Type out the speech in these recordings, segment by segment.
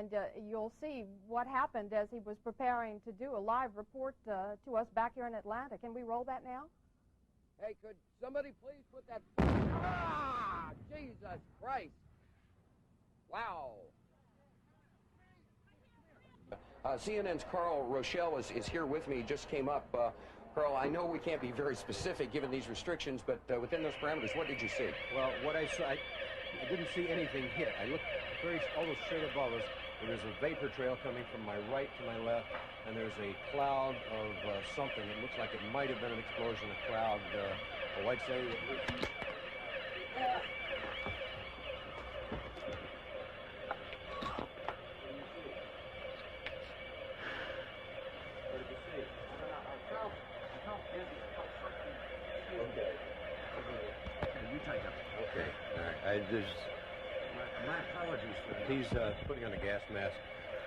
and you'll see what happened as he was preparing to do a live report to us back here in Atlanta. Can we roll that now? Hey, could somebody please put that... Ah! Jesus Christ! Wow! CNN's Carl Rochelle is here with me, just came up. Carl, I know we can't be very specific given these restrictions, but within those parameters, what did you see? Well, what I saw, I didn't see anything hit. I looked almost straight above us, and there's a vapor trail coming from my right to my left, and there's a cloud of something. It looks like it might have been an explosion, a cloud. I'd say my apologies for that. He's putting on a gas mask.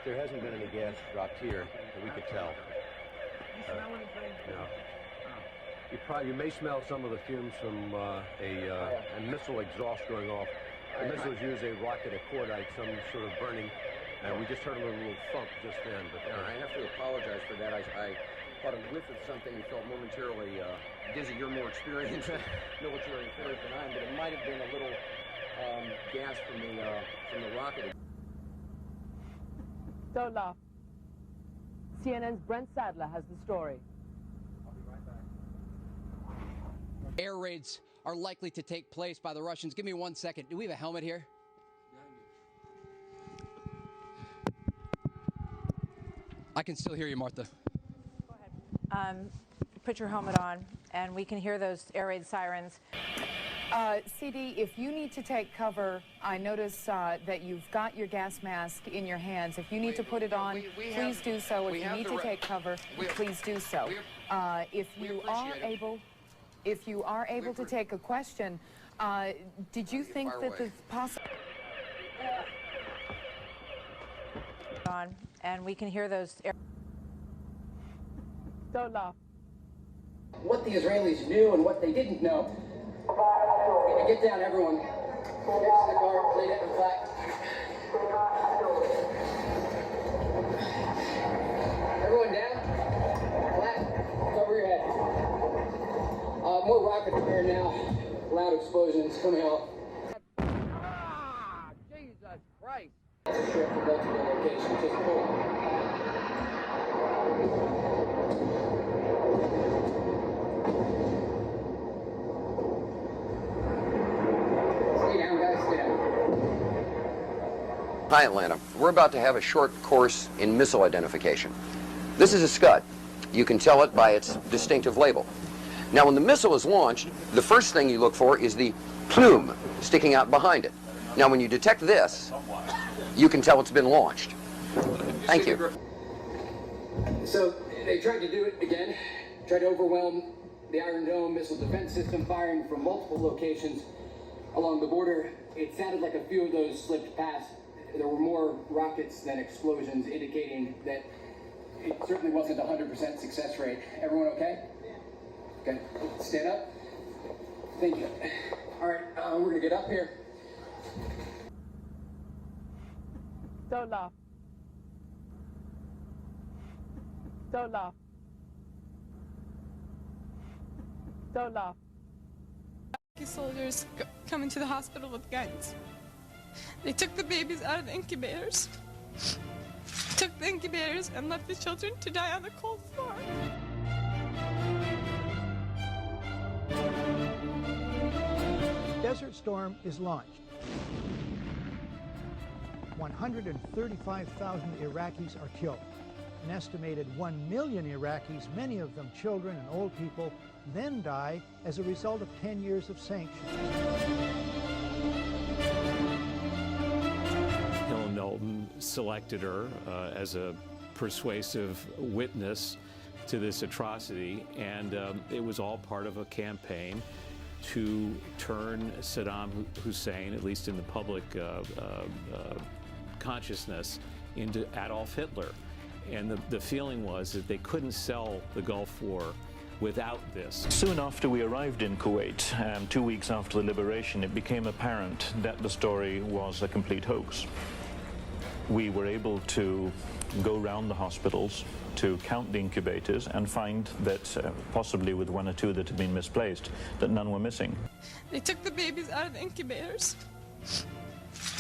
There hasn't been any gas dropped here that we could tell. You smell anything? No. You may smell some of the fumes from a missile exhaust going off. The missiles use a rocket, a cordite, some sort of burning. We just heard a little thump just then. But I have to apologize for that. I caught a whiff of something and felt momentarily dizzy. You're more experienced in military affairs than I am, but it might have been a little gas from the rocket. Don't laugh. CNN's Brent Sadler has the story. I'll be right back. Air raids are likely to take place by the Russians. Give me 1 second. Do we have a helmet here? I can still hear you, Martha. Go ahead. Put your helmet on, and we can hear those air raid sirens. CD, if you need to take cover, I notice that you've got your gas mask in your hands. If you need to put it on, please do so. If you need to take cover, please do so. If you are able to take a question, did you think that the possible... On, and we can hear those air... Don't laugh. What the Israelis knew and what they didn't know. Get down, everyone. Get to the car, lay down flat. Everyone down. Flat. Cover your head. More rockets are here now. Loud explosions coming out. Ah! Jesus Christ! It's a trip from multiple locations. Just pull. Hi, Atlanta. We're about to have a short course in missile identification. This is a Scud. You can tell it by its distinctive label. Now, when the missile is launched, the first thing you look for is the plume sticking out behind it. Now, when you detect this, you can tell it's been launched. Thank you. So, they tried to do it again, tried to overwhelm the Iron Dome missile defense system, firing from multiple locations along the border. It sounded like a few of those slipped past. There were more rockets than explosions, indicating that it certainly wasn't a 100% success rate. Everyone okay? Okay, stand up. Thank you. All right, we're gonna get up here. Don't laugh. Don't laugh. Don't laugh. Soldiers coming to the hospital with guns. They took the babies out of the incubators, took the incubators and left the children to die on the cold floor. Desert Storm is launched. 135,000 Iraqis are killed. An estimated 1 million Iraqis, many of them children and old people, then die as a result of 10 years of sanctions. Hillary Knowlton selected her as a persuasive witness to this atrocity, and it was all part of a campaign to turn Saddam Hussein, at least in the public consciousness, into Adolf Hitler. And the feeling was that they couldn't sell the Gulf War without this. Soon after we arrived in Kuwait, 2 weeks after the liberation, it became apparent that the story was a complete hoax. we were able to go around the hospitals to count the incubators and find that, possibly with one or two that had been misplaced, that none were missing. They took the babies out of the incubators,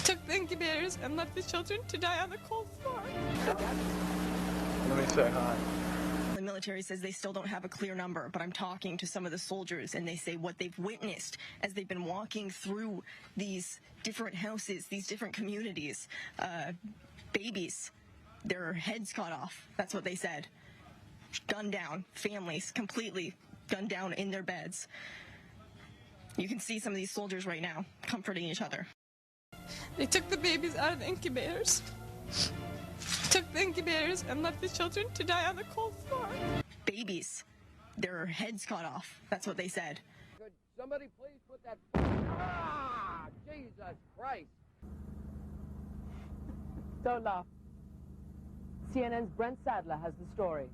took the incubators and left the children to die on the cold floor. Let me say hi. The military says they still don't have a clear number, but I'm talking to some of the soldiers and they say what they've witnessed as they've been walking through these different houses, these different communities, babies, their heads cut off. That's what they said. Gunned down, families completely gunned down in their beds. You can see some of these soldiers right now comforting each other. They took the babies out of the incubators, took the incubators and left the children to die on the cold floor. Babies, their heads cut off. That's what they said. Could somebody please put that... Ah! Jesus Christ! Don't laugh. CNN's Brent Sadler has the story.